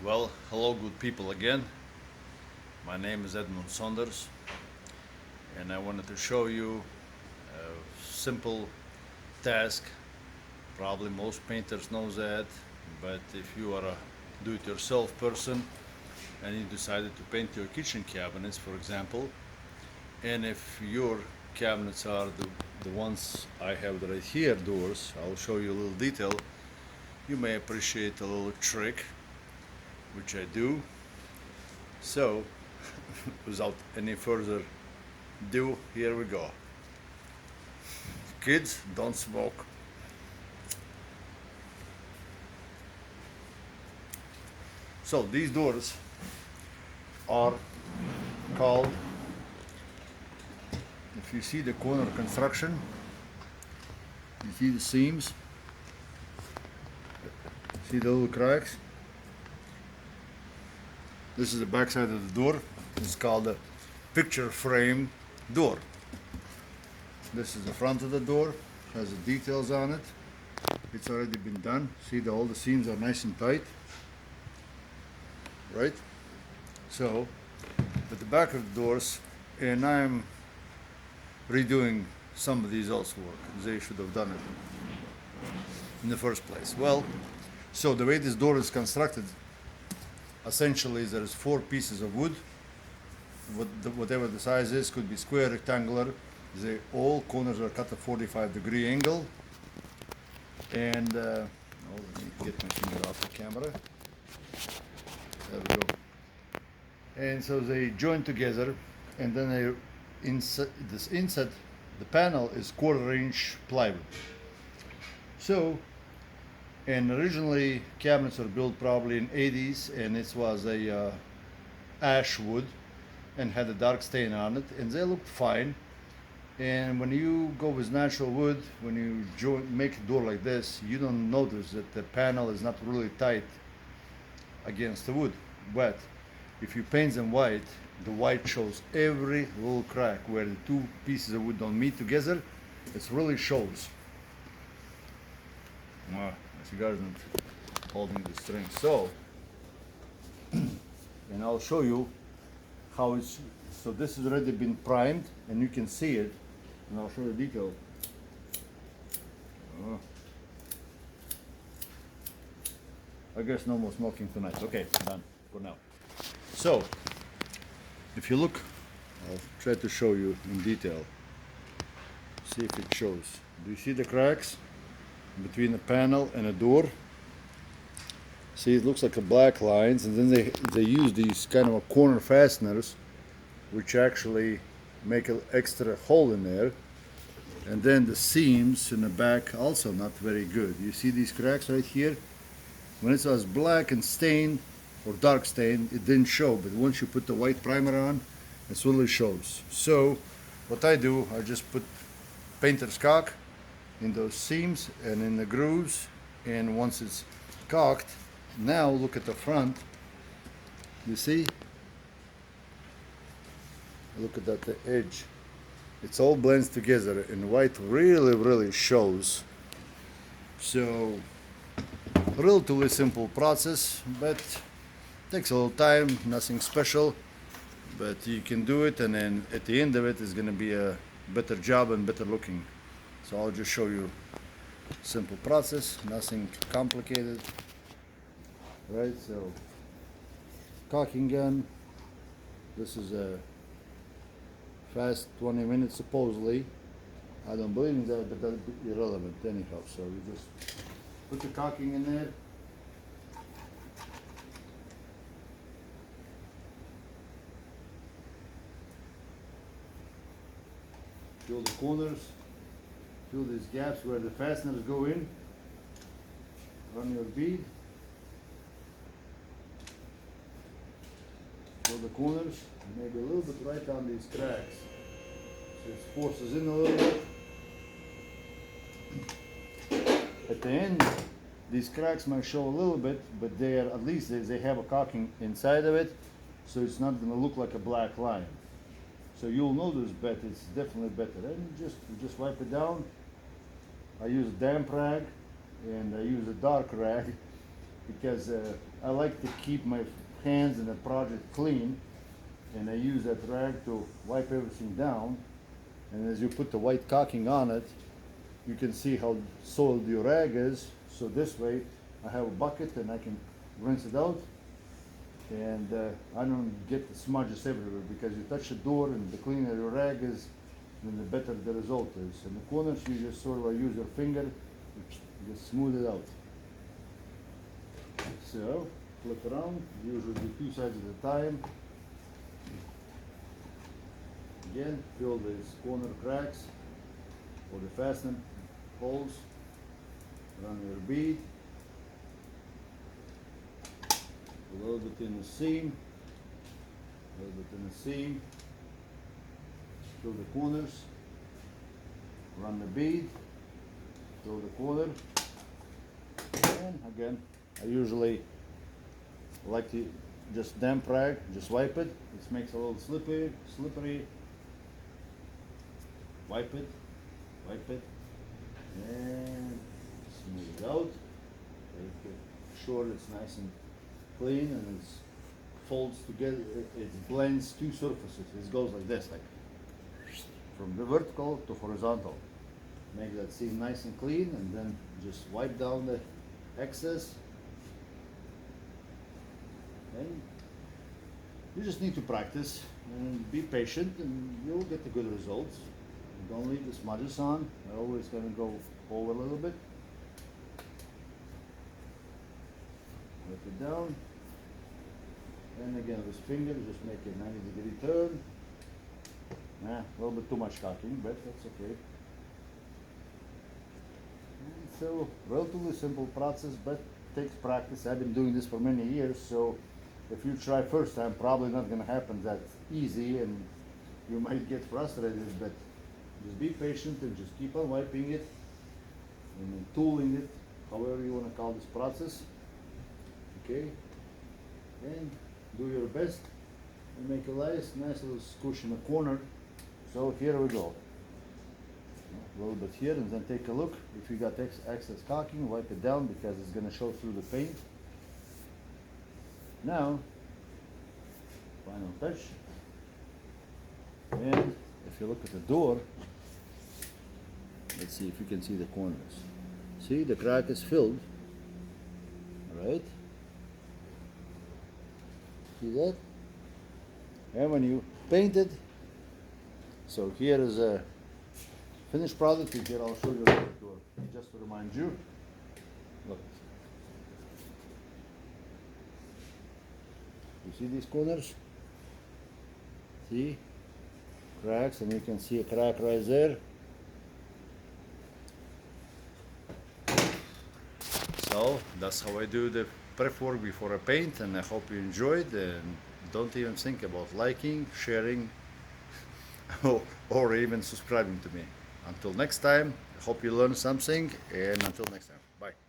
Well, hello, good people again. My name is Edmund Saunders, and I wanted to show you a simple task. Probably most painters know that, but if you are a do-it-yourself person and you decided to paint your kitchen cabinets, for example, and if your cabinets are the ones I have right here, doors, I'll show you a little detail. You may appreciate a little trick, which I do. So, without any further ado, here we go. Kids, don't smoke. So these doors are called, if you see the corner construction, you see the seams, see the little cracks. This is the back side of the door. It's called a picture frame door. This is the front of the door, has the details on it. It's already been done. See, all the seams are nice and tight, right? So, at the back of the doors, and I'm redoing some of these also work. They should have done it in the first place. Well, so the way this door is constructed, essentially there's 4 pieces of wood. Whatever the size is, could be square, rectangular. All corners are cut at 45-degree angle. And let me get my finger off the camera. There we go. And so they join together, and then inside the panel is 1/4-inch plywood. So, and originally cabinets were built probably in 80s, and it was a ash wood and had a dark stain on it, and they looked fine. And when you go with natural wood, when you make a door like this, you don't notice that the panel is not really tight against the wood. But if you paint them white, the white shows every little crack where the 2 pieces of wood don't meet together. It really shows. My cigar isn't holding the string. So, and I'll show you how it's. So this has already been primed, and you can see it. And I'll show you the detail. I guess no more smoking tonight. Okay, done for now. So, if you look, I'll try to show you in detail. See if it shows. Do you see the cracks between the panel and the door? See, it looks like a black lines, and then they use these kind of corner fasteners, which actually make an extra hole in there. And then the seams in the back also not very good. You see these cracks right here? When it was black and stained or dark stained, it didn't show, but once you put the white primer on, it really shows. So what I do, I just put painter's caulk in those seams and in the grooves, and once it's caulked, now look at the front. You see? Look at that, the edge. It's all blends together, and white really shows. So, relatively simple process, but takes a little time, nothing special, but you can do it, and then at the end of it is going to be a better job and better looking. So I'll just show you simple process, nothing complicated. Right, so caulking gun. This is a fast 20 minutes supposedly. I don't believe in that, but that'll be irrelevant anyhow. So you just put the caulking in there. Fill the corners, fill these gaps where the fasteners go in. Run your bead. Fill the corners, maybe a little bit right on these cracks. So it forces in a little bit. At the end, these cracks might show a little bit, but they are, at least they have a caulking inside of it, so it's not going to look like a black line. So you'll notice, but it's definitely better. And you just wipe it down. I use a damp rag, and I use a dark rag, because I like to keep my hands in the project clean, and I use that rag to wipe everything down. And as you put the white caulking on it, you can see how soiled your rag is. So this way I have a bucket and I can rinse it out, and I don't get the smudges everywhere, because you touch the door and the cleaner your rag is, then the better the result is. In the corners you just sort of use your finger, just smooth it out. So flip around, usually do two sides at a time. Again, fill these corner cracks or the fasten holes, run your bead, a little bit in the seam, a little bit in the seam, fill the corners, run the bead, fill the corner, and again, I usually like to just damp rag, just wipe it. This makes it a little slippery. Wipe it, and smooth it out. Make sure it's nice and clean, and it folds together. It blends two surfaces. It goes like this, like from the vertical to horizontal. Make that seam nice and clean, and then just wipe down the excess. And you just need to practice and be patient, and you'll get the good results. Don't leave the smudges on. They're always going to go over a little bit. Wipe it down. And again, with fingers, just make a 90-degree turn. A little bit too much caulking, but that's okay. And so, relatively simple process, but takes practice. I've been doing this for many years, so if you try first time, probably not going to happen that easy, and you might get frustrated, but just be patient and just keep on wiping it and then tooling it, however you want to call this process. Okay, and do your best and make a nice little squish in the corner. So here we go. A little bit here, and then take a look. If you got excess caulking, wipe it down, because it's going to show through the paint. Now, final touch. And if you look at the door, let's see if you can see the corners. See, the crack is filled. All right. See that? And when you paint it, so here is a finished product. Here I'll show you the door, just to remind you. Look. You see these corners? See? Cracks, and you can see a crack right there. So that's how I do the prep work before I paint, and I hope you enjoyed, and don't even think about liking, sharing, or even subscribing to me. Until next time, I hope you learned something, and until next time, bye.